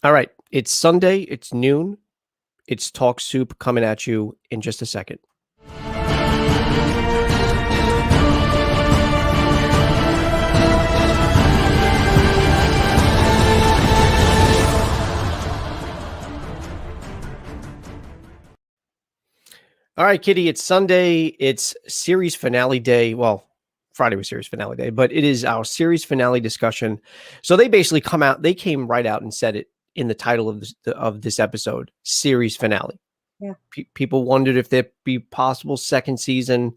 All right. It's Sunday. It's noon. It's Talk Soup coming at you in just a second. All right, Kitty, it's Sunday. It's series finale day. Well, Friday was series finale day, but it is our series finale discussion. So they basically they came right out and said it in the title of this episode, series finale. Yeah. People wondered if there'd be possible second season,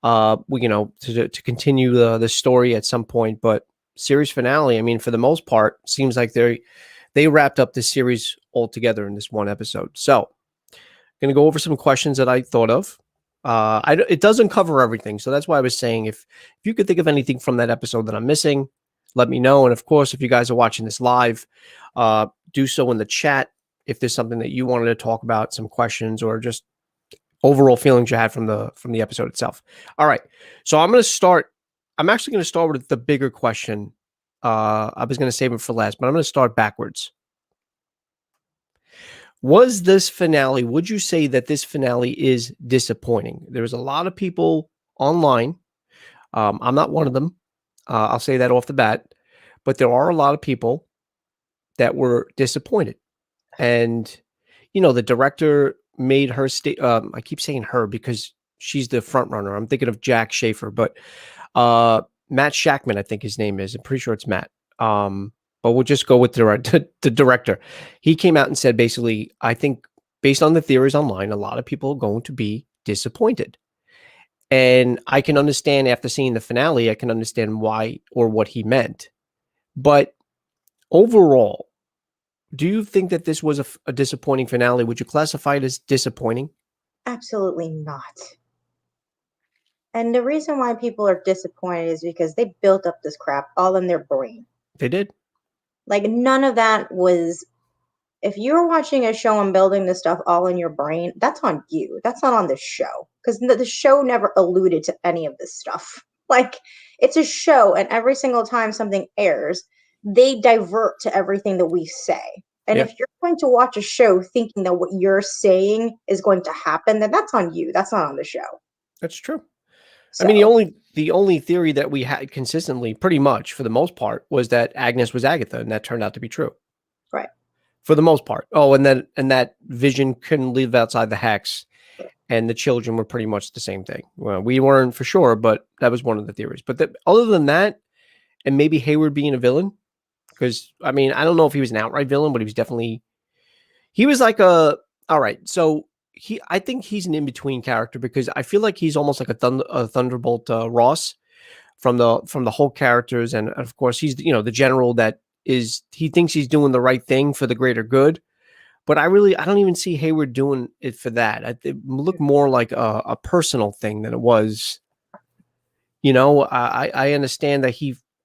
to continue the story at some point, but series finale, I mean, for the most part, seems like they wrapped up this series altogether in this one episode. So going to go over some questions that I thought of. It doesn't cover everything, so that's why I was saying if you could think of anything from that episode that I'm missing, let me know. And of course, if you guys are watching this live, do so in the chat if there's something that you wanted to talk about, some questions, or just overall feelings you had from the episode itself. All right, so I'm actually going to start with the bigger question. I was going to save it for last, but I'm going to start backwards. Would you say that this finale is disappointing? There's a lot of people online. I'm not one of them. I'll say that off the bat. But there are a lot of people that were disappointed. And, the director made her I keep saying her because she's the front runner. I'm thinking of Jack Schaefer, but Matt Shackman, I think his name is. I'm pretty sure it's Matt. But we'll just go with the director. He came out and said, basically, I think based on the theories online, a lot of people are going to be disappointed. And I can understand after seeing the finale, I can understand why or what he meant. But overall, do you think that this was a disappointing finale? Would you classify it as disappointing? Absolutely not. And the reason why people are disappointed is because they built up this crap all in their brain. They did. Like, none of that was. If you're watching a show and building this stuff all in your brain, that's on you. That's not on the show. Because the show never alluded to any of this stuff. Like, it's a show, and every single time something airs, they divert to everything that we say. And if you're going to watch a show thinking that what you're saying is going to happen, then that's on you. That's not on the show. That's true. So, I mean, the only theory that we had consistently, pretty much for the most part, was that Agnes was Agatha, and that turned out to be true. Right. For the most part. Oh, and that Vision couldn't live outside the hex, and the children were pretty much the same thing. Well, we weren't for sure, but that was one of the theories. But other than that, and maybe Hayward being a villain, because I mean, I don't know if he was an outright villain, but he was like all right. So I think he's an in-between character because I feel like he's almost like a Thunderbolt Ross from the whole characters, and of course he's the general that he thinks he's doing the right thing for the greater good, but I don't even see Hayward doing it for that. It looked more like a personal thing than it was. I understand that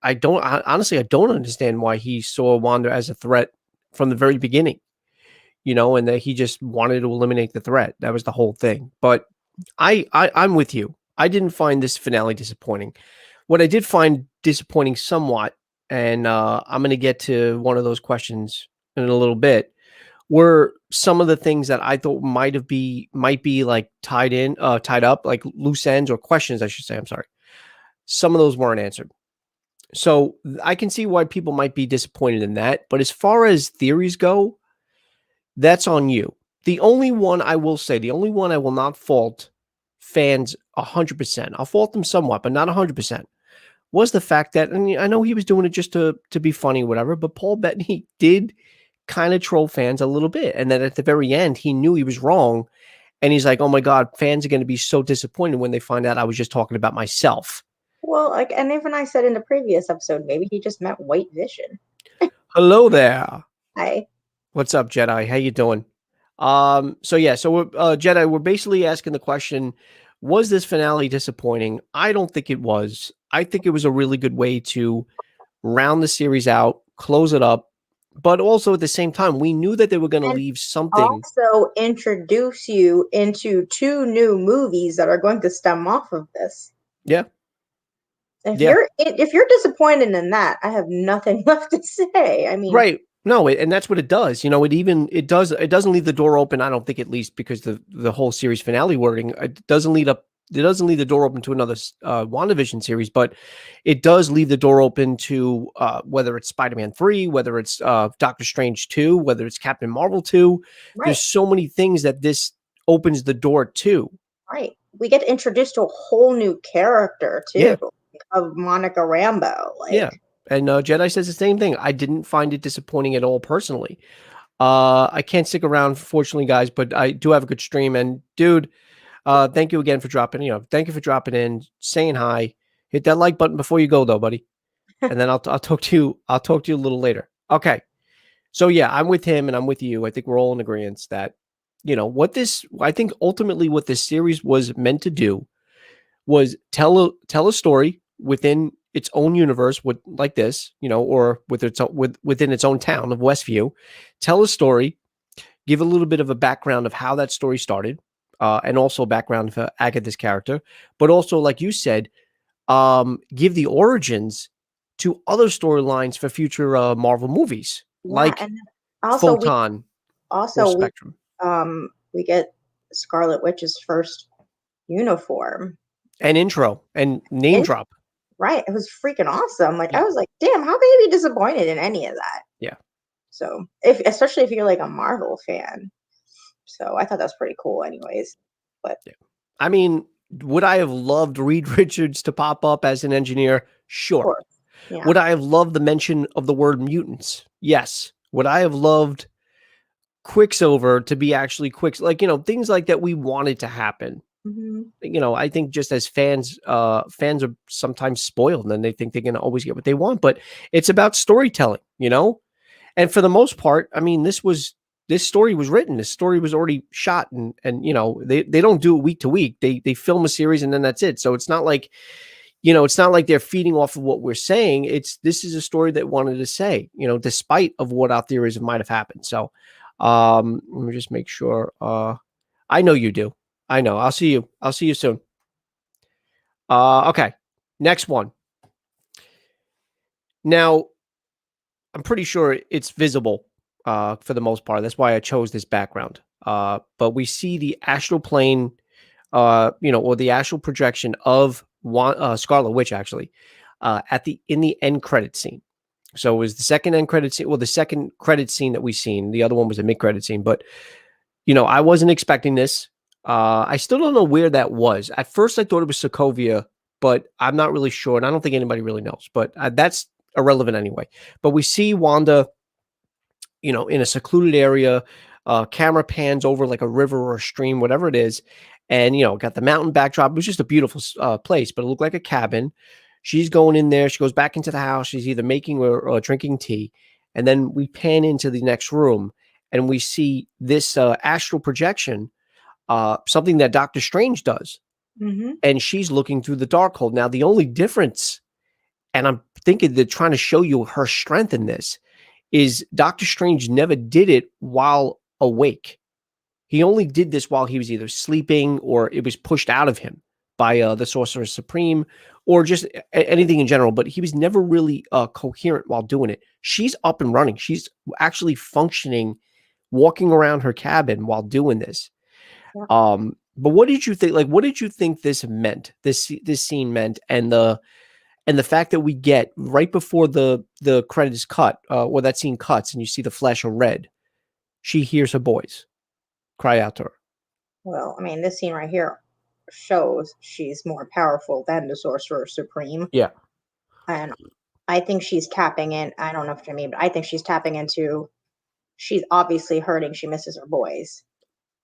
I don't understand why he saw Wanda as a threat from the very beginning, and that he just wanted to eliminate the threat. That was the whole thing. But I'm with you. I didn't find this finale disappointing. What I did find disappointing somewhat, and I'm going to get to one of those questions in a little bit, were some of the things that I thought might be like tied up, like loose ends or questions, I should say. I'm sorry. Some of those weren't answered. So I can see why people might be disappointed in that. But as far as theories go, that's on you. The only one I will not fault fans 100%. I'll fault them somewhat, but not 100%. Was the fact that, and I know he was doing it just to be funny, whatever, but Paul Bettany did kind of troll fans a little bit. And then at the very end, he knew he was wrong. And he's like, oh my God, fans are going to be so disappointed when they find out I was just talking about myself. Well, and even I said in the previous episode, maybe he just meant White Vision. Hello there. Hi. What's up, Jedi? How you doing? So Jedi, we're basically asking the question, was this finale disappointing? I don't think it was. I think it was a really good way to round the series out, close it up, but also at the same time, we knew that they were going to leave something. Also introduce you into 2 new movies that are going to stem off of this. Yeah. If you're disappointed in that, I have nothing left to say. I mean, right. No, and that's what it does. You know, it doesn't leave the door open. I don't think, at least because the whole series finale wording, it doesn't leave the door open to another WandaVision series, but it does leave the door open to whether it's Spider-Man 3, whether it's Doctor Strange 2, whether it's Captain Marvel 2. There's Right, so many things that this opens the door to. right. We get introduced to a whole new character too Yeah. of Monica Rambeau. Yeah. Like, And Jedi says the same thing. I didn't find it disappointing at all personally. I can't stick around, fortunately, guys, but I do have a good stream. And dude, thank you again for dropping. Thank you for dropping in, saying hi. Hit that like button before you go, though, buddy. And then I'll talk to you. I'll talk to you a little later. Okay. So yeah, I'm with him and I'm with you. I think we're all in agreement that what this. I think ultimately what this series was meant to do was tell a story within its own universe, with like this, or within its own town of Westview. Tell a story, give a little bit of a background of how that story started, and also a background for Agatha's character, but also, like you said, give the origins to other storylines for future Marvel movies, yeah, like and also Photon or also we Spectrum, we get Scarlet Witch's first uniform. and intro and name And drop. right, it was freaking awesome. Like, Yeah, I was like, damn, how can you be disappointed in any of that? yeah, So, if especially if you're like a Marvel fan. So I thought that was pretty cool anyways. But yeah. I mean, would I have loved Reed Richards to pop up as an engineer? of Sure. course. Yeah. Would I have loved the mention of the word mutants? Yes. Would I have loved Quicksilver to be actually like, things like that we wanted to happen? Mhm. I think just as fans are sometimes spoiled and they think they're going to always get what they want, but it's about storytelling. And for the most part, I mean, this story was written. This story was already shot, and they don't do it week to week. They film a series and then that's it. So it's not like they're feeding off of what we're saying. This is a story that wanted to say, despite of what our theories might have happened. So let me just make sure. I know you do. I know. I'll see you. I'll see you soon. Okay. Next one. Now, I'm pretty sure it's visible for the most part. That's why I chose this background. But we see the astral plane, or the astral projection of Scarlet Witch actually in the end credit scene. So it was the second end credit scene. Well, the second credit scene that we seen. The other one was a mid credit scene. But I wasn't expecting this. I still don't know where that was. At first, I thought it was Sokovia, but I'm not really sure, and I don't think anybody really knows. But that's irrelevant anyway. But we see Wanda, in a secluded area. Camera pans over like a river or a stream, whatever it is, and got the mountain backdrop. It was just a beautiful place, but it looked like a cabin. She's going in there. She goes back into the house. She's either making or drinking tea, and then we pan into the next room, and we see this astral projection, something that Doctor Strange does, Mhm. and she's looking through the dark hole. Now, the only difference, and I'm thinking they're trying to show you her strength in this, is Doctor Strange never did it while awake. He only did this while he was either sleeping or it was pushed out of him by the Sorcerer Supreme or just anything in general. But he was never really coherent while doing it. She's up and running. She's actually functioning, walking around her cabin while doing this. Yeah. But what did you think? Like, what did you think this meant? This scene meant, and the fact that we get right before the credits cut, or that scene cuts, and you see the flash of red, she hears her boys cry out to her. Well, I mean, this scene right here shows she's more powerful than the Sorcerer Supreme. Yeah, And I think she's tapping in. I don't know if you mean, but I think she's tapping into, she's obviously hurting. She misses her boys.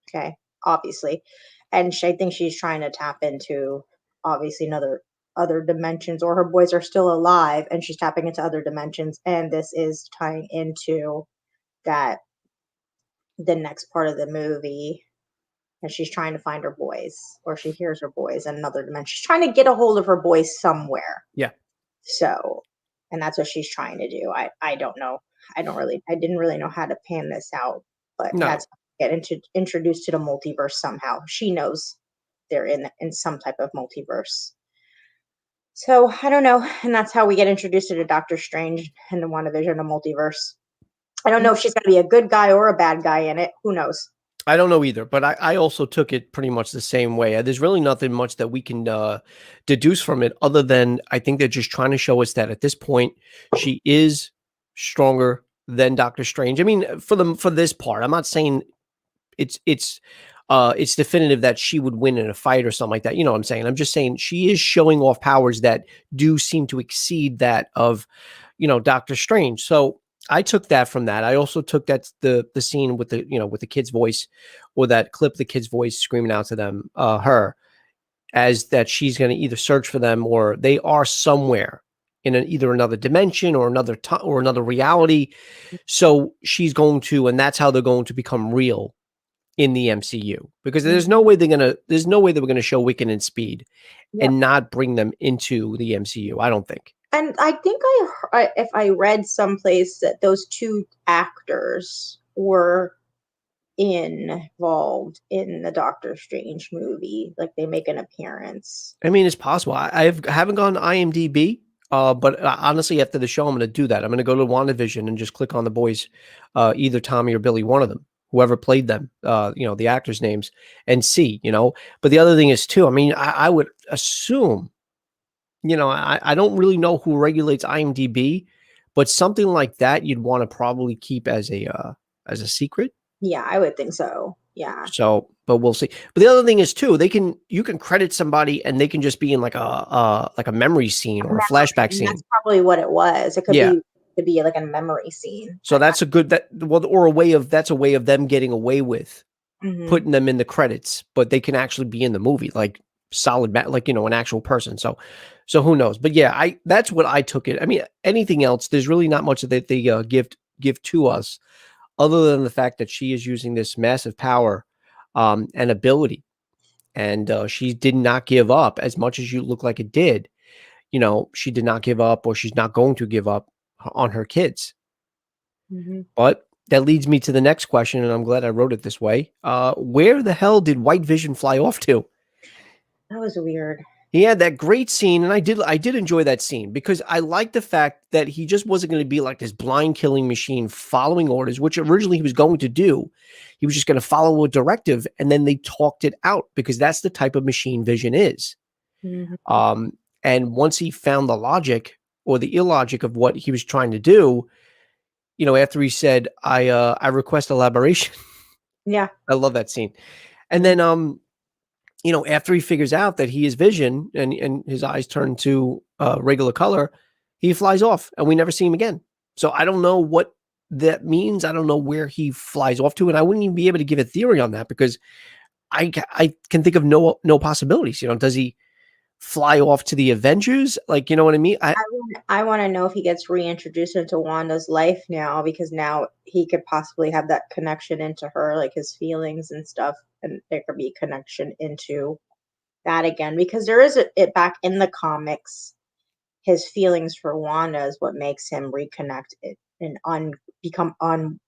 Okay. Obviously. And I think she's trying to tap into obviously another other dimensions, or her boys are still alive and she's tapping into other dimensions. And this is tying into that the next part of the movie, and she's trying to find her boys, or she hears her boys in another dimension. She's trying to get a hold of her boys somewhere. yeah. So, and that's what she's trying to do. I don't know. I didn't really know how to pan this out, but No, that's get introduced to the multiverse somehow. She knows they're in some type of multiverse. So I don't know, and that's how we get introduced to Doctor Strange and the WandaVision, the multiverse. I don't know if she's going to be a good guy or a bad guy in it. Who knows? I don't know either, but I also took it pretty much the same way. There's really nothing much that we can deduce from it other than I think they're just trying to show us that at this point she is stronger than Doctor Strange. I mean, for this part, I'm not saying it's definitive that she would win in a fight or something like that. You know what I'm saying? I'm just saying she is showing off powers that do seem to exceed that of, Doctor Strange. So I took that from that. I also took that the scene with the kid's voice, or that clip, the kid's voice screaming out to them, her, as that she's going to either search for them or they are somewhere in either another dimension or another time or another reality. So she's going to, and that's how they're going to become real in the MCU, because there's Mhm. no way that we're going to show Wiccan and Speed Yep. and not bring them into the MCU. I don't think. And I think if I read someplace that those two actors were involved in the Doctor Strange movie, like they make an appearance. I mean, it's possible. Haven't gone to IMDb, but honestly, after the show, I'm going to do that. I'm going to go to WandaVision and just click on the boys, either Tommy or Billy, one of them, whoever played them, the actors' names, and see. But the other thing is too. I mean, I would assume, I don't really know who regulates IMDb, but something like that you'd want to probably keep as a secret. Yeah, I would think so. Yeah. So, but we'll see. But the other thing is too, you can credit somebody and they can just be in like a memory scene or a flashback And that's scene. probably what it was. It Yeah. could be like a memory scene. So that's a good that well or that's a way of them getting away with Mm-hmm. putting them in the credits, but they can actually be in the movie like solid like an actual person. So who knows? But yeah, I that's what I took it. I mean, anything else, there's really not much that they give to us other than the fact that she is using this massive power and ability. And she did not give up as much as you look like it did. She did not give up, or she's not going to give up on her kids. Mm-hmm. But that leads me to the next question, and I'm glad I wrote it this way. Where the hell did White Vision fly off to? That was weird. He had that great scene, and I did enjoy that scene because I like the fact that he just wasn't going to be like this blind killing machine following orders, which originally he was going to do. He was just going to follow a directive, and then they talked it out because that's the type of machine Vision is. Mm-hmm. Um, and once he found the logic or the illogic of what he was trying to do, after he said, I request elaboration. Yeah. I love that scene. And Mm-hmm. then after he figures out that he is Vision and his eyes turn to regular color, he flies off and we never see him again. So I don't know what that means. I don't know where he flies off to, and I wouldn't even be able to give a theory on that because I can think of no possibilities. Does he fly off to the Avengers? Like, you know what I mean? I want to know if he gets reintroduced into Wanda's life now, because now he could possibly have that connection into her, like his feelings and stuff, and there could be a connection into that again, because there is it back in the comics. His feelings for Wanda is what makes him reconnect it and become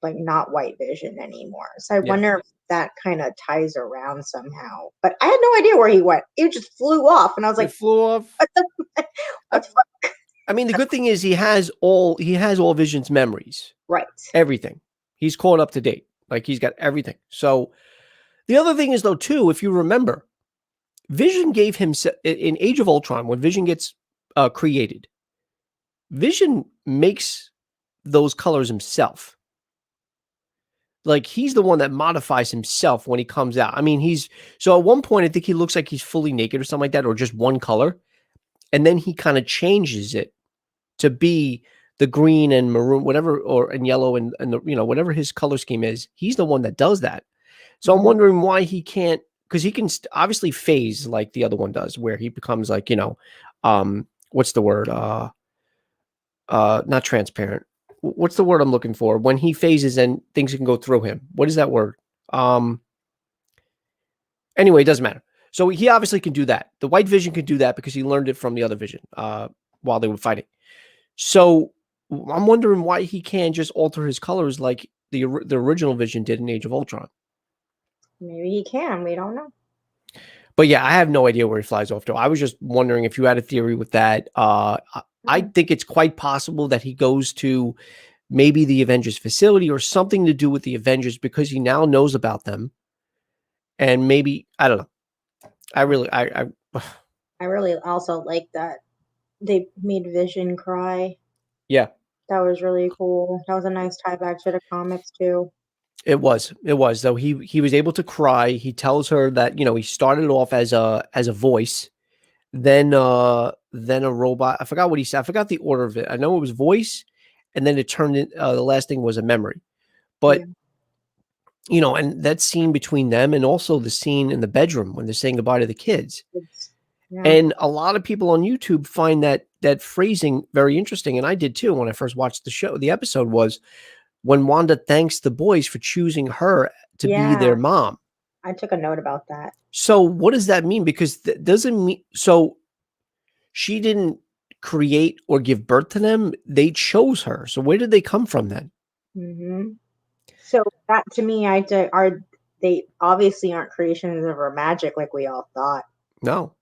like not White Vision anymore. So I Yeah, wonder if that kind of ties around somehow. But I had no idea where he went. He just flew off, and I was it like, flew off. what the I, what the fuck? I mean, the good thing is he has all Vision's memories, Right. everything. He's caught up to date. Like he's got everything. So the other thing is though too, if you remember, Vision gave him in Age of Ultron when Vision gets created. Vision makes those colors himself. Like he's the one that modifies himself when he comes out. I mean, so at one point I think he looks like he's fully naked or something like that, or just one color, and then he kind of changes it to be the green and maroon, whatever, and yellow and the whatever his color scheme is. He's the one that does that. So I'm Mhm. wondering why he can't, because he can obviously phase like the other one does, where he becomes like what's the word? Not transparent. What's the word I'm looking for? When he phases and things can go through him. What is that word? Um. Anyway, it doesn't matter. So he obviously can do that. The White Vision can do that because he learned it from the other Vision while they were fighting. So I'm wondering why he can't just alter his colors like the original Vision did in Age of Ultron. Maybe he can. We don't know. But yeah, I have no idea where he flies off to. I was just wondering if you had a theory with that. I Mm. think it's quite possible that he goes to maybe the Avengers facility or something to do with the Avengers because he now knows about them. And maybe, I don't know. I really also like that they made Vision cry. Yeah, That was really cool. That was a nice tie back to the comics too. it was. It was though. He was able to cry. He tells her that, he started off as a voice, then a robot. I forgot what he said. I forgot the order of it. I know it was voice, and then it turned in the last thing was a memory. Yeah. But and that scene between them and also the scene in the bedroom when they're saying goodbye to the kids. Yeah. And a lot of people on YouTube find that phrasing very interesting. And I did too when I first watched the episode was when Wanda thanks the boys for choosing her to be Yeah. their mom. I took a note about that. So what does that mean? Because doesn't mean so she didn't create or give birth to them. They chose her. So where did they come from then? Hmm. So that to me, are they obviously aren't creations of her magic like we all thought. No.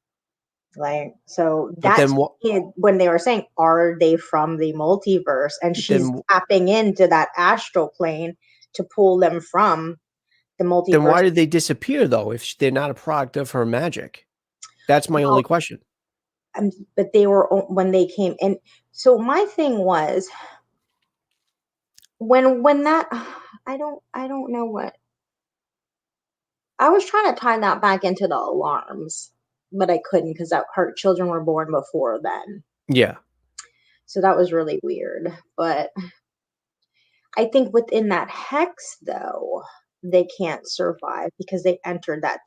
Like, so But that then to what? me, when they were saying, are they from the multiverse? And she's Then tapping into that astral plane to pull them from the then multiverse. why did they disappear though? If they're not a product of her magic, that's my Well, only question. but they were when they came in. So my thing was when that I don't know what I was trying to tie that back into the alarms, but I couldn't because that her children were born before then. Yeah. So that was really weird. But I think within that hex, though, they can't survive because they entered that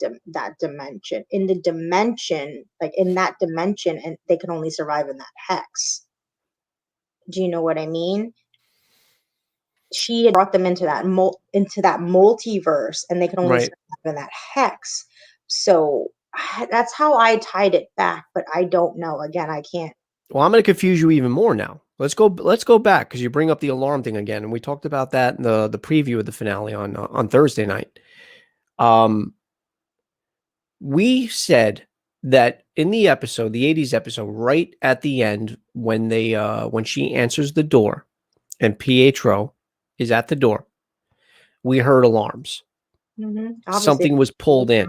dimension. In the dimension, like in that dimension, and they can only survive in that hex. Do you know what I mean? She had brought them into that multiverse, and they can only Right. survive in that hex. So that's how I tied it back. But I don't know. Again, I can't. Well, I'm going to confuse you even more now. Let's go back because you bring up the alarm thing again, and we talked about that in the preview of the finale on Thursday night. We said that in the episode, the 80s episode, right at the end when she answers the door and Pietro is at the door, we heard alarms. Obviously, Something was pulled in.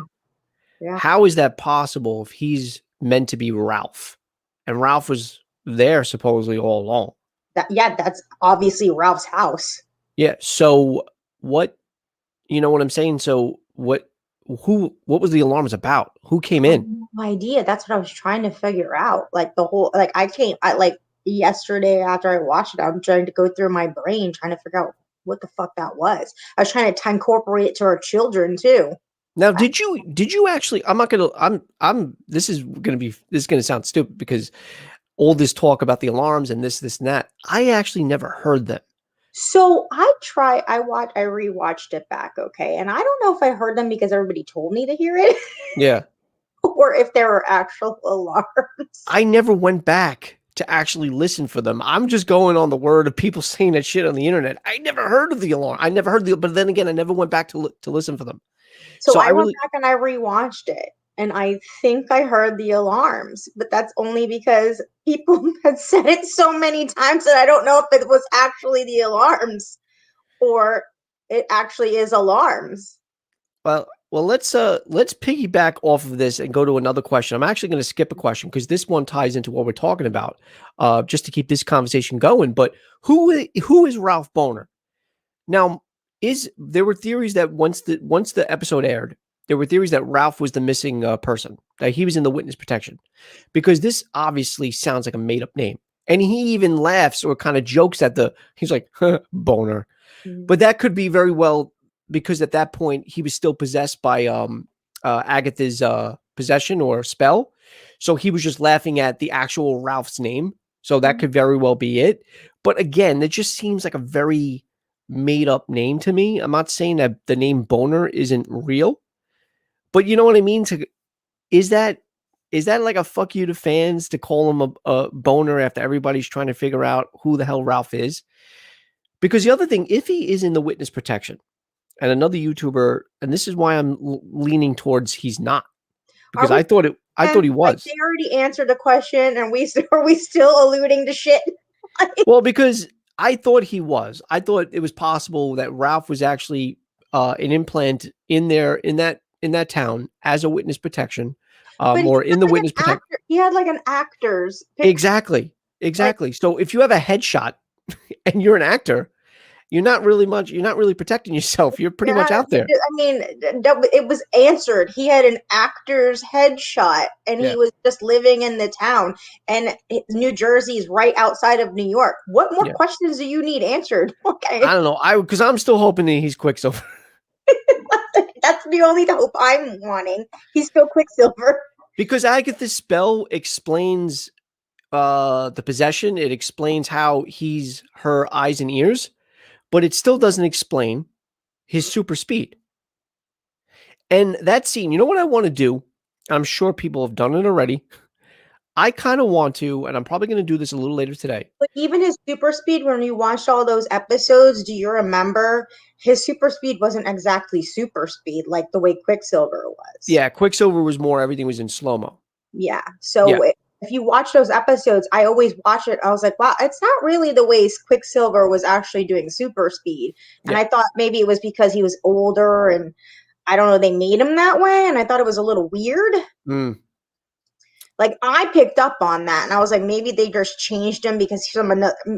yeah. How is that possible if he's meant to be Ralph? And Ralph was there supposedly all along. That's obviously Ralph's house. Yeah. So what, you know what I'm saying? So what was the alarms about? Who came I have in? no idea. That's what I was trying to figure out. Like the whole, like I like yesterday after I watched it, I'm trying to go through my brain trying to figure out what the fuck that was. I was trying to incorporate it to our children too. Now, I, did you actually, I'm not going to, this is going to sound stupid because all this talk about the alarms and this and that, I actually never heard them. so I rewatched it back, okay, and I don't know if I heard them because everybody told me to hear it, Yeah. or if there were actual alarms. I never went back to actually listen for them. I'm just going on the word of people saying that shit on the internet. I never heard of the alarm. I never heard but then again, I never went back to listen for them. So So I I went really, back and I rewatched it, and I think I heard the alarms, but that's only because people had said it so many times that I don't know if it was actually the alarms or it actually is alarms. well, let's piggyback off of this and go to another question. I'm actually going to skip a question because this one ties into what we're talking about, just to keep this conversation going. But who is Ralph Boner? Now, there were theories that once the episode aired, there were theories that Ralph was the missing person, that he was in the witness protection, because this obviously sounds like a made up name, and he even laughs or kind of jokes at he's like Boner, Mm. but that could be very well because at that point he was still possessed by Agatha's possession or spell, so he was just laughing at the actual Ralph's name. So that could very well be it. But again, it just seems like a very made up name to me. I'm not saying that the name Boner isn't real, but you know what I mean? Is that like a fuck you to fans to call him a boner after everybody's trying to figure out who the hell Ralph is? Because the other thing, if he is in the witness protection, and another YouTuber, and this is why I'm leaning towards he's not, Are because we I thought he like was. they already answered the question and we are we still alluding to shit? Well, because I thought he was. I thought it was possible that Ralph was actually an implant in there in that town as a witness protection, But he or in had the like witness an protect. actor. He had like an actor's picture. Exactly, Like, exactly. So if you have a headshot and you're an actor, you're not really much. You're not really protecting yourself. You're pretty much yeah, out there. I mean, it was answered. He had an actor's headshot, and Yeah, he was just living in the town. And New Jersey's right outside of New York. What more yeah. questions do you need answered? I Okay, don't know. Because I'm still hoping that he's Quicksilver. that's the only hope I'm wanting. He's still Quicksilver. Because Agatha's spell explains the possession. It explains how he's her eyes and ears, but it still doesn't explain his super speed. And that scene, you know what I want to do? I'm sure people have done it already. I kind of want to, and I'm probably going to do this a little later today. But even his super speed, when you watched all those episodes, do you remember his super speed wasn't exactly super speed like the way Quicksilver was? Yeah, Quicksilver was more, everything was in slow mo. Yeah. Yeah, So if you watch those episodes, I always watch it. I was like, wow, it's not really the way Quicksilver was actually doing super speed. And yeah. I thought maybe it was because he was older and I don't know, they made him that way. And I thought it was a little weird. Mm, Like I picked up on that, and I was like, maybe they just changed him because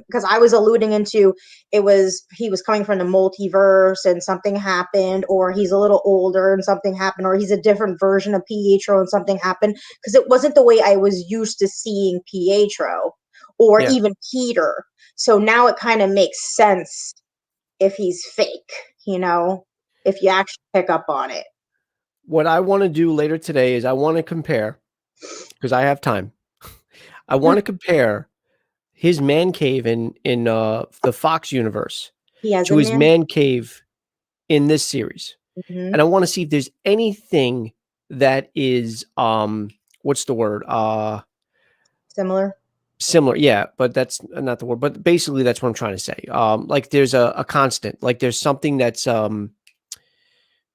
because I was alluding into it was he was coming from the multiverse and something happened, or he's a little older and something happened, or he's a different version of Pietro and something happened because it wasn't the way I was used to seeing Pietro or yeah. even Peter. So now it kind of makes sense if he's fake, you know, if you actually pick up on it. What I want to do later today is I want to compare, because I have time. I want to compare his man cave in the Fox universe He has to a his man. man cave in this series. Mhm. And I want to see if there's anything that is what's the word? Similar. Similar. Yeah, but that's not the word. But basically that's what I'm trying to say. Like there's a constant, like there's something that's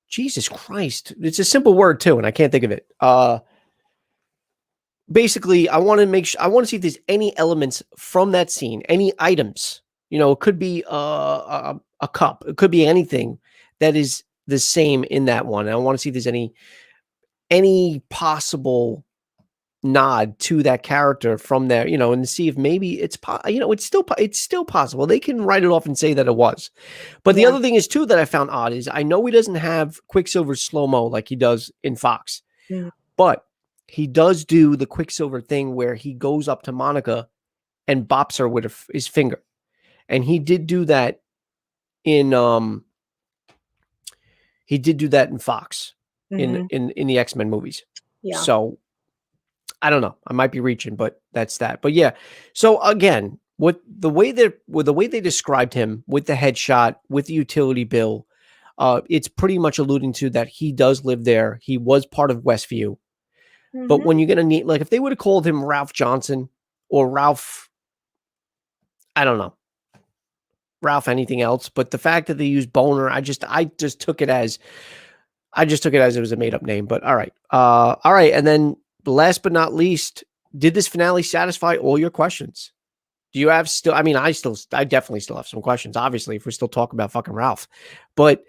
Jesus Christ. It's a simple word too, and I can't think of it. Basically, I want to make sure I want to see if there's any elements from that scene, any items. You know, it could be a cup, it could be anything that is the same in that one. And I want to see if there's any possible nod to that character from there, you know, and see if maybe you know, it's still possible. They can write it off and say that it was. But the Yeah. other thing is too that I found odd is I know he doesn't have Quicksilver slow mo like he does in Fox, Mhm. but he does do the Quicksilver thing where he goes up to Monica and bops her with his finger. And in he did do that in Fox Mhm. in the X-Men movies. Yeah. So I don't know. I might be reaching, but that's that. But yeah. So again, with the way they described him with the headshot, with the utility bill, it's pretty much alluding to that he does live there. He was part of Westview. But when Mhm. you're gonna need, like, if they would have called him Ralph Johnson or Ralph, I don't know, Ralph anything else, but the fact that they use Boner, I just took it as it was a made up name. But all right, and then last but not least, did this finale satisfy all your questions? Do you have still? I mean, I definitely still have some questions. Obviously, if we're still talking about fucking Ralph, but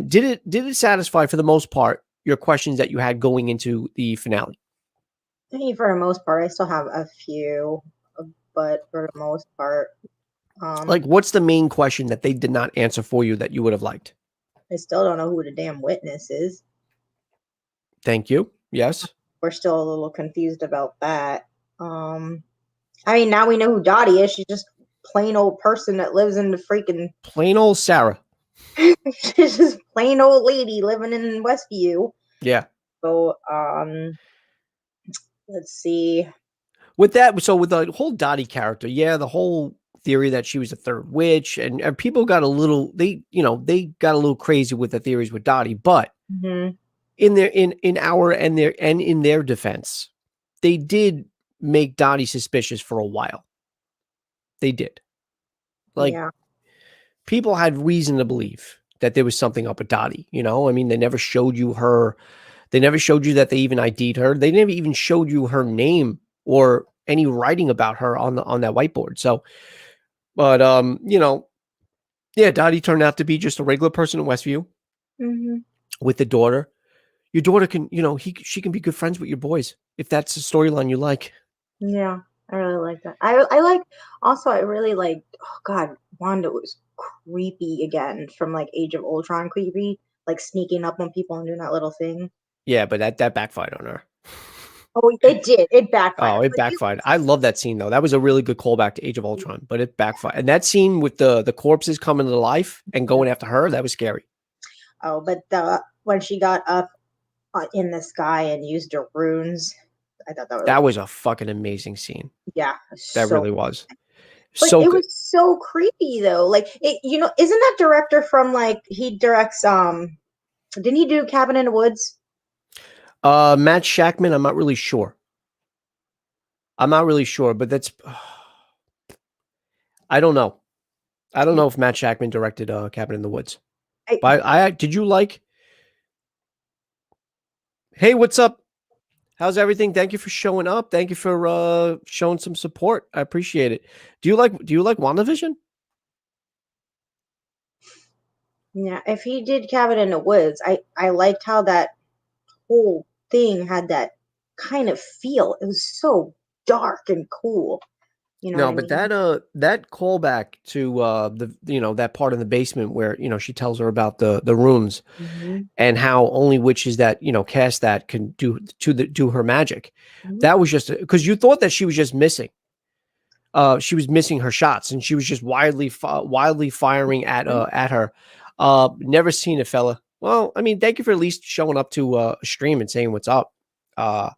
did it satisfy for the most part your questions that you had going into the finale? I mean, for the most part, I still have a few, but for the most part, Like, um, what's the main question that they did not answer for you that you would have liked? I still don't know who the damn witness is. Thank you. Yes. We're still a little confused about that. Um, I mean, now we know who Dottie is. She's just plain old person that lives in the freaking. Plain old Sarah. She's just plain old lady living in Westview. Yeah. So, let's see. With that, so with the whole Dottie character, yeah, the whole theory that she was a third witch, and people got a little, they got a little crazy with the theories with Dottie, but Mhm. in their defense, they did make Dottie suspicious for a while. They did. Like, Yeah. people had reason to believe that there was something up with Dottie. You know, I mean, they never showed you her. They never showed you that they even ID'd her. They never even showed you her name or any writing about her on that whiteboard. So But yeah, Dottie turned out to be just a regular person in Westview Mhm. with the daughter. Your daughter can, she can be good friends with your boys if that's the storyline you like. Yeah, I really like that. I like also I really like oh god, Wanda was creepy again from like Age of Ultron creepy, like sneaking up on people and doing that little thing. Yeah, but that backfired on her. Oh, it did. It Oh, backfired. it But it backfired. I love that scene though. That was a really good callback to Age of was Ultron, but it backfired. And that scene with the corpses coming to life and going after her, that was scary. oh, but the when she got up in the sky and used her runes, I thought that was That was a fucking amazing scene. yeah, That so really was. but So it good. was so creepy though. Like it, isn't that director from like he directs didn't he do Cabin in the Woods? Matt Shackman, I'm not really sure. I'm not really sure, but that's I don't know. I don't know if Matt Shackman directed Cabin in the Woods. I, But I did you like Hey, what's up? How's everything? Thank you for showing up. Thank you for showing some support. I appreciate it. Do you like WandaVision? yeah, if he did Cabin in the Woods, I liked how that whole thing had that kind of feel. It was so dark and cool. You know what No, I but mean? that callback to that part in the basement where she tells her about the runes Hmm. and how only witches that cast that can do her magic. Hmm. That was just because you thought that she was just missing. She was missing her shots and she was just wildly firing at her. Never seen it, fella. Well, I mean, thank you for at least showing up to a stream and saying what's up. Uh,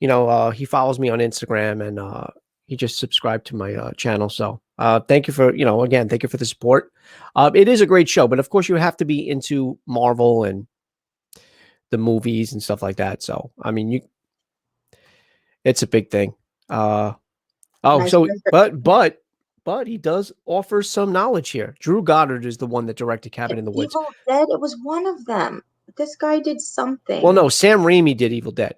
he follows me on Instagram and he just subscribed to my channel. So thank you for, again, thank you for the support. It is a great show, but of course you have to be into Marvel and the movies and stuff like that. So, I mean, it's a big thing. Uh, oh, Nice. so, but he does offer some knowledge here. Drew Goddard is the one that directed Cabin in the Woods. Evil Dead, it was one of them. This guy did Well, something. no, Sam Raimi did Evil Dead.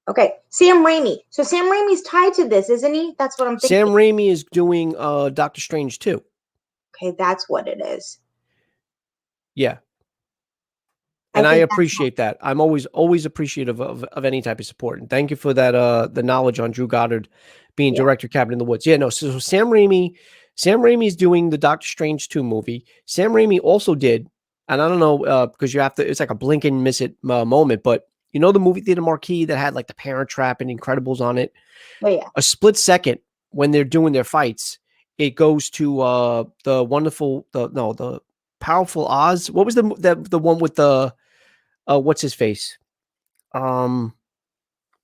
Okay, Sam Raimi. So Sam Raimi's tied to this, isn't he? That's what I'm Sam thinking. Raimi is doing Doctor Strange too. Okay, that's what it is. Yeah. I And I think that's what. appreciate that. I'm always appreciative of any type of support. And thank you for that the knowledge on Drew Goddard being Yeah. director Cabin in the Woods. Yeah, no, so Sam Raimi is doing the Doctor Strange 2 movie. Sam Raimi also did, and I don't know because you have to it's like a blink and miss it moment, but the movie theater marquee that had like the Parent Trap and Incredibles on it. But yeah. A split second when they're doing their fights, it goes to the Powerful Oz. What was the one with the what's his face? Um,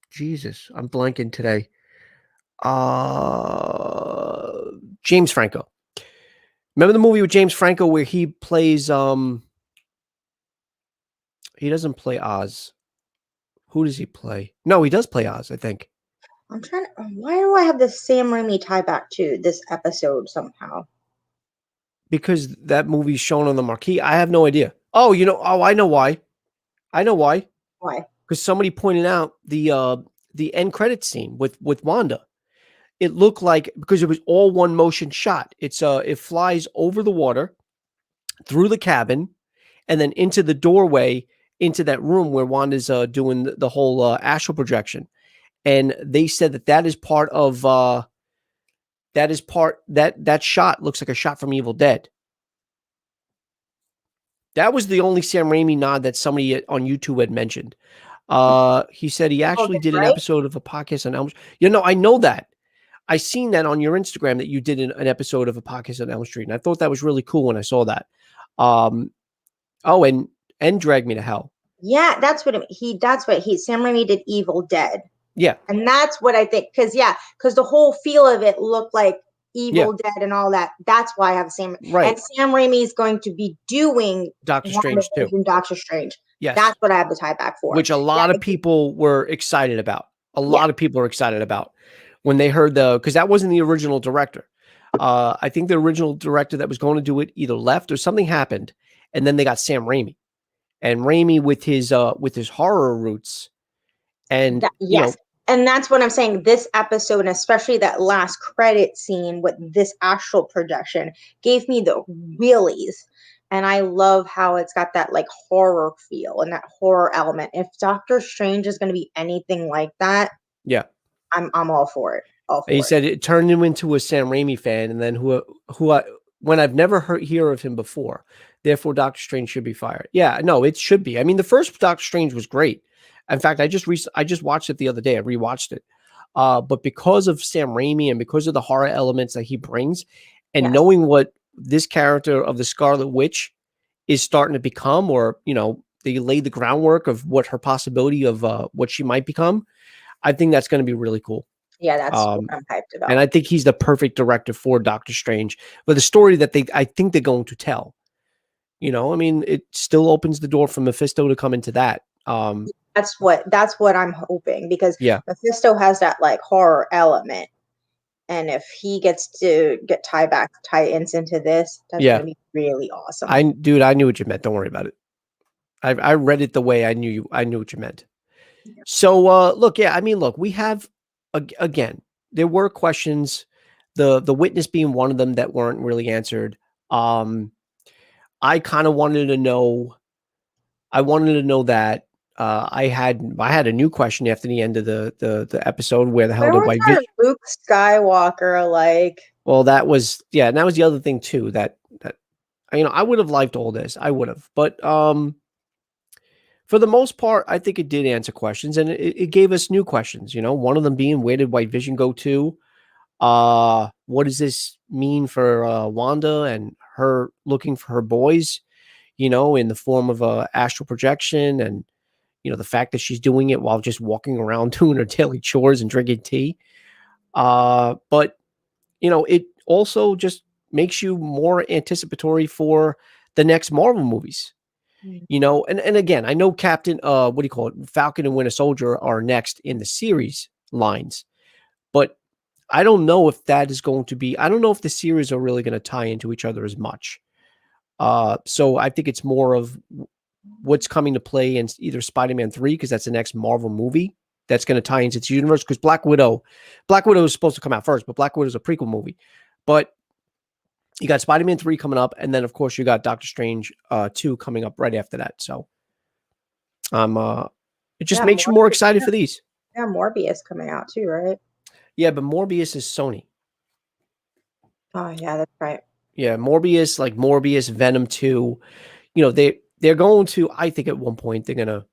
Jesus, I'm blanking today. James Franco. Remember the movie with James Franco where he plays he doesn't play Oz. Who does he play? No, he does play Oz, I think. I'm trying to. Why do I have this Sam Raimi tie back to this episode somehow? Because that movie's shown on the marquee. I have no idea. Oh, I know why. I know why. Why? Because somebody pointed out the end credit scene with Wanda. It looked like because it was all one motion shot. It flies over the water through the cabin and then into the doorway into that room where Wanda's doing the whole astral projection. And they said that is part of that shot looks like a shot from Evil Dead. That was the only Sam Raimi nod that somebody on YouTube had mentioned. He said he Oh, actually that's did an right. episode of a podcast on Elm Street. I know that. I seen that on your Instagram that you did an episode of a podcast on Elm Street, and I thought that was really cool when I saw that. Oh, and Drag Me to Hell. Yeah, that's what that's what he Sam Raimi did Evil Dead. Yeah, And that's what I think because the whole feel of it looked like yeah, Evil Dead and all that. That's why I have Sam and right. Sam Raimi is going to be doing Doctor Strange too. WandaVision, Doctor Strange. Yes, That's what I have the tie back for. which a Yeah, lot of people were excited about. A yeah, lot of people were excited about when they heard because that wasn't the original director. I think the original director that was going to do it either left or something happened, and then they got Sam Raimi. And Raimi with his horror roots, and yes. And that's what I'm saying. This episode, and especially that last credit scene with this astral projection, gave me the realies. And I love how it's got that like horror feel and that horror element. If Doctor Strange is going to be anything like that, Yeah. I'm all for it. All And he for it. said it turned him into a Sam Raimi fan, and then who I when I've never hear of him before. Therefore, Doctor Strange should be fired. Yeah, no, it should be. I mean, the first Doctor Strange was great. In fact, I just watched it the other day. I rewatched it. But because of Sam Raimi and because of the horror elements that he brings, and Yes. knowing what this character of the Scarlet Witch is starting to become, or they laid the groundwork of what her possibility of what she might become. I think that's going to be really cool. Yeah, that's what Um, I'm hyped and about. I think he's the perfect director for Doctor Strange, but the story that I think they're going to tell. I mean, it still opens the door for Mephisto to come into that. That's what I'm hoping, because Yeah, Mephisto has that like horror element. And if he gets to get tie-ins into this, that's yeah. gonna be really awesome. Dude, I knew what you meant. Don't worry about it. I read it the way I knew what you meant. So, look, yeah, I mean, look, we have again, there were questions, the witness being one of them that weren't really answered. Um, I kind of wanted to know. I wanted to know that. I had a new question after the end of the episode. Where the hell Where did was White our Vision? Luke Skywalker, like? Well, that was yeah, and that was the other thing too. That I would have liked all this. I would have, but for the most part, I think it did answer questions, and it gave us new questions. One of them being, where did White Vision go to? What does this mean for Wanda and her looking for her boys? In the form of a astral projection, and the fact that she's doing it while just walking around doing her daily chores and drinking tea. But it also just makes you more anticipatory for the next Marvel movies. Mm. And again, I know Captain what do you call it? Falcon and Winter Soldier are next in the series lines, but I don't know if that is going to be I don't know if the series are really going to tie into each other as much. So I think it's more of what's coming to play in either Spider-Man 3, because that's the next Marvel movie that's going to tie into its universe, because Black Widow is supposed to come out first, but Black Widow is a prequel movie. But you got Spider-Man 3 coming up, and then of course you got Doctor Strange 2 coming up right after that. So it just Yeah, makes you more Morbius. excited Yeah, for these. yeah, Morbius coming out too, right? Yeah, but Morbius is Sony. Oh yeah, that's right. Yeah, Morbius, like Morbius, Venom 2, they're going to, I think at one point they're gonna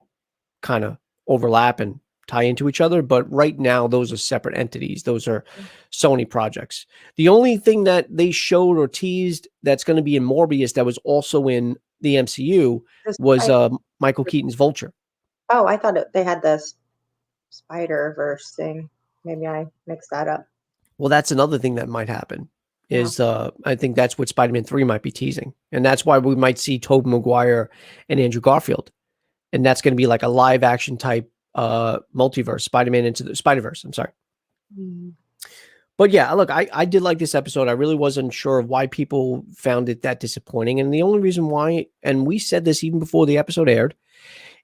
kind of overlap and tie into each other. But right now, those are separate entities. Those are Sony projects. The only thing that they showed or teased that's going to be in Morbius that was also in the MCU This was Michael Keaton's Vulture. Oh, I thought they had this Spider-Verse thing. Maybe I mixed that up. Well, that's another thing that might happen. Yeah. Is I think that's what Spider-Man 3 might be teasing. And that's why we might see Tobey Maguire and Andrew Garfield. And that's going to be like a live action type multiverse, Spider-Man into the Spider-Verse. I'm sorry. Mm. But yeah, look, I did like this episode. I really wasn't sure of why people found it that disappointing. And the only reason why, and we said this even before the episode aired,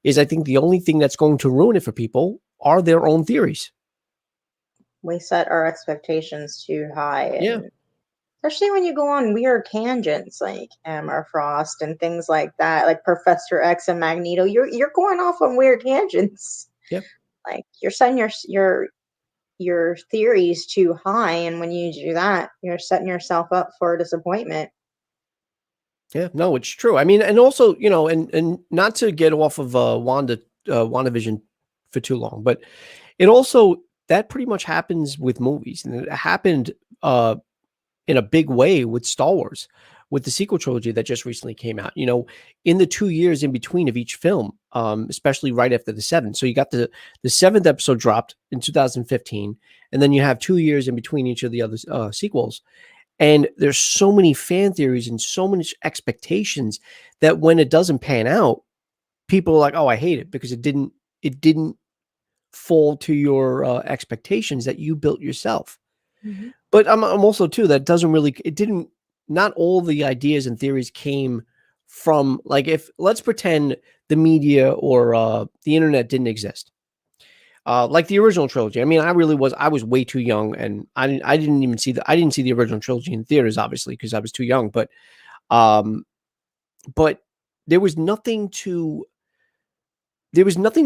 is I think the only thing that's going to ruin it for people are their own theories. We set our expectations too high, Yeah. and especially when you go on weird tangents like Emma Frost and things like that, like Professor X and Magneto. You're going off on weird tangents. Yeah. Like you're setting your theories too high, and when you do that, you're setting yourself up for disappointment. Yeah. No, it's true. I mean, and also, and not to get off of WandaVision for too long, but it also that pretty much happens with movies. And it happened in a big way with Star Wars, with the sequel trilogy that just recently came out. In the 2 years in between of each film, especially right after the seventh. So you got the seventh episode dropped in 2015, and then you have 2 years in between each of the other sequels. And there's so many fan theories and so many expectations that when it doesn't pan out, people are like, "Oh, I hate it," because it didn't fall to your expectations that you built yourself. Mhm. But I'm also too that doesn't really it didn't not all the ideas and theories came from, like, if let's pretend the media or the internet didn't exist. like the original trilogy. I mean, I was way too young, and I didn't even see I didn't see the original trilogy in theaters, obviously, because I was too young. Um, but there was nothing to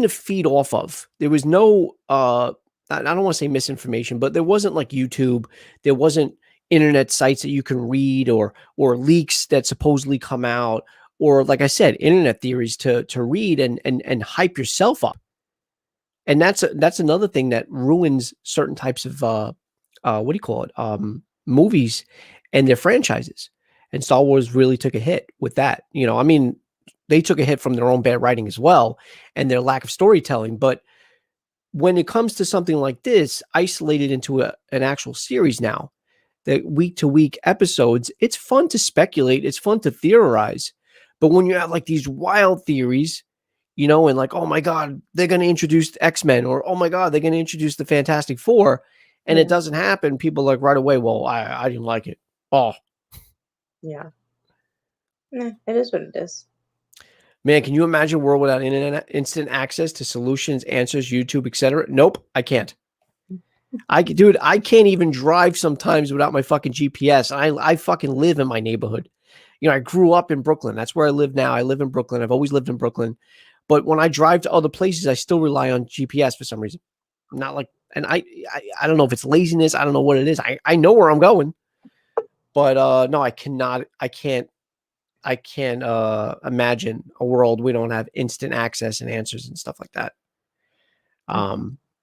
feed off of. There was no I don't want to say misinformation, but there wasn't like YouTube. There wasn't internet sites that you can read, or leaks that supposedly come out, or like I said, internet theories to read and hype yourself up. And that's another thing that ruins certain types of what do you call it? Movies and their franchises. And Star Wars really took a hit with that. I mean, they took a hit from their own bad writing as well and their lack of storytelling. But when it comes to something like this, isolated into an actual series now, the week to week episodes, it's fun to speculate, it's fun to theorize. But when you have like these wild theories, and like, oh my God, they're going to introduce X-Men, or oh my God, they're going to introduce the Fantastic Four, and it Yeah. doesn't happen, people like right away, well, I didn't like it. Oh, Yeah. Nah, it is what it is. man, can you imagine a world without internet, instant access to solutions, answers, YouTube, etc.? Nope, I can't. Dude, I can't even drive sometimes without my fucking GPS. I fucking live in my neighborhood. I grew up in Brooklyn. That's where I live now. I live in Brooklyn. I've always lived in Brooklyn. But when I drive to other places, I still rely on GPS for some reason. Not like, and I don't know if it's laziness. I don't know what it is. I know where I'm going, but no, I can't imagine a world we don't have instant access and answers and stuff like that.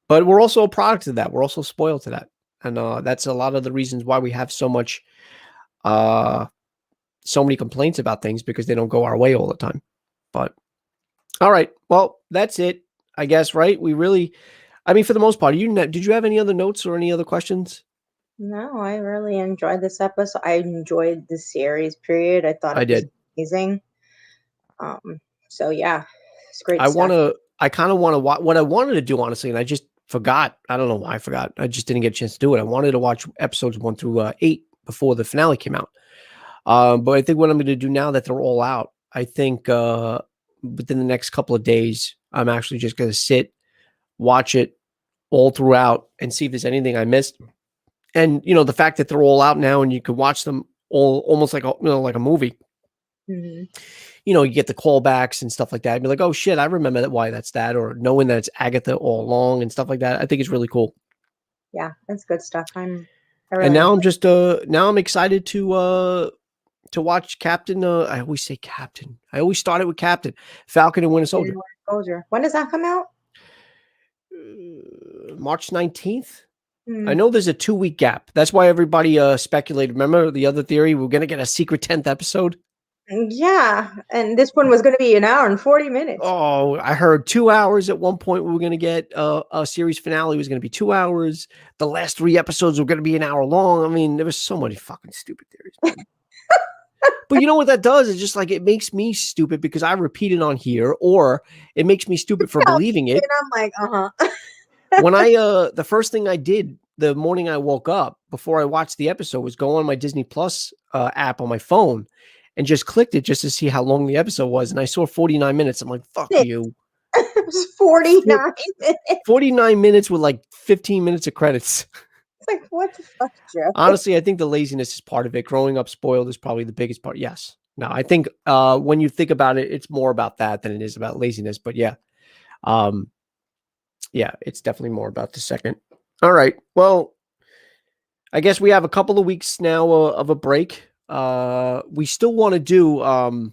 But we're also a product of that. We're also spoiled to that. And that's a lot of the reasons why we have so many complaints about things, because they don't go our way all the time. But all right, well, that's it, I guess, right? I mean, for the most part, did you have any other notes or any other questions? No, I really enjoyed this episode. I enjoyed the series, period. I thought I it was did. amazing. So yeah, it's great stuff. I kind of want to watch what I wanted to do, honestly, and I just forgot. I don't know why I forgot. I just didn't get a chance to do it. I wanted to watch episodes 1 through 8 before the finale came out. But I think what I'm going to do now that they're all out, I think within the next couple of days, I'm actually just going to sit, watch it all throughout, and see if there's anything I missed. And the fact that they're all out now and you can watch them all almost like like a movie. Mhm. You get the callbacks and stuff like that. And be like, oh shit, I remember that, why that's that, or knowing that it's Agatha all along and stuff like that. I think it's really cool. Yeah, that's good stuff. I And really now enjoyed I'm just now I'm excited to watch Captain. I always say Captain. I always start it with Captain Falcon and Winter Soldier. Soldier. When does that come out? March 19th. I Hmm. know there's a 2-week gap. That's why everybody speculated. Remember the other theory? We're gonna get a secret 10th episode. Yeah, and this one was going to be an hour and 40 minutes. Oh, I heard 2 hours at one point. We were gonna get a series finale was gonna be 2 hours. The last 3 episodes were gonna be an hour long. I mean, there was so many fucking stupid theories, man. But you know what that does? It's just like it makes me stupid because I repeat it on here, or it makes me stupid for believing And it. I'm like, uh-huh. When the first thing I did the morning I woke up before I watched the episode was go on my Disney Plus app on my phone and just clicked it just to see how long the episode was. And I saw 49 minutes. I'm like, fuck you. It was 49 minutes. 49 minutes with like 15 minutes of credits. It's like, what the fuck, Joe? Honestly, I think the laziness is part of it. Growing up spoiled is probably the biggest part. Yes. No, I think when you think about it, it's more about that than it is about laziness. But yeah. Yeah, it's definitely more about the second. All right. Well, I guess we have a couple of weeks now of a break. We still want to do, and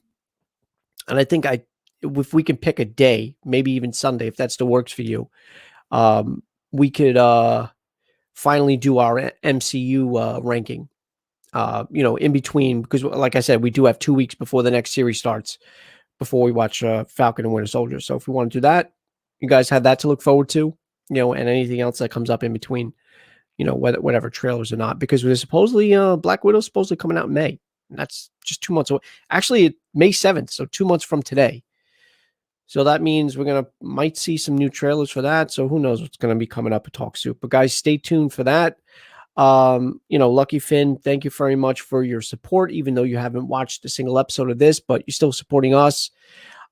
I think if we can pick a day, maybe even Sunday, if that still works for you, we could finally do our MCU ranking. In between, because like I said, we do have 2 weeks before the next series starts, before we watch Falcon and Winter Soldier. So if we want to do that, you guys have that to look forward to, and anything else that comes up in between, whatever trailers or not, because there's supposedly Black Widow supposedly coming out in May. And that's just 2 months away. Actually, May 7th, so 2 months from today. So that means we're might see some new trailers for that. So who knows what's gonna be coming up at Talk Soup. But guys, stay tuned for that. Lucky Finn, thank you very much for your support, even though you haven't watched a single episode of this, but you're still supporting us.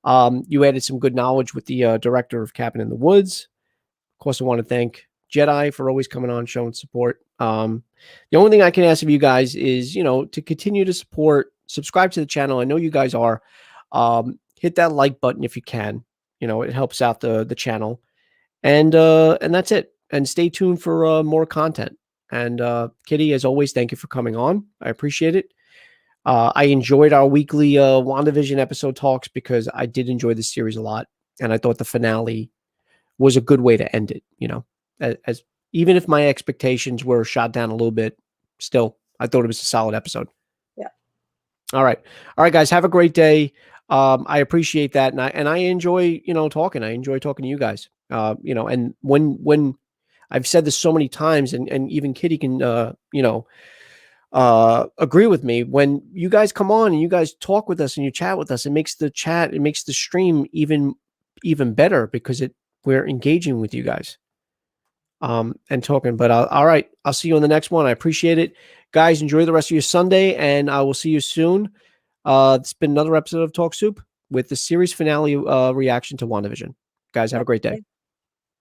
You added some good knowledge with the director of Cabin in the Woods. course, I want to thank Jedi for always coming on, showing support. The only thing I can ask of you guys is, to continue to support, subscribe to the channel. I know you guys are. Hit that like button if you can. It helps out the channel. And that's it. And stay tuned for more content. And Kitty, as always, thank you for coming on. I appreciate it. I enjoyed our weekly WandaVision episode talks because I did enjoy this series a lot, and I thought the finale was a good way to end it. As even if my expectations were shot down a little bit, still I thought it was a solid episode. Yeah. All right, guys. Have a great day. I appreciate that, and I enjoy talking. I enjoy talking to you guys. And when I've said this so many times, and even Kitty can agree with me, when you guys come on and you guys talk with us and you chat with us, it makes the stream even better because we're engaging with you guys and talking. But all right, I'll see you on the next one. I appreciate it, guys. Enjoy the rest of your Sunday, and I will see you soon. It's been another episode of Talk Soup with the series finale reaction to WandaVision. Guys, have a great day.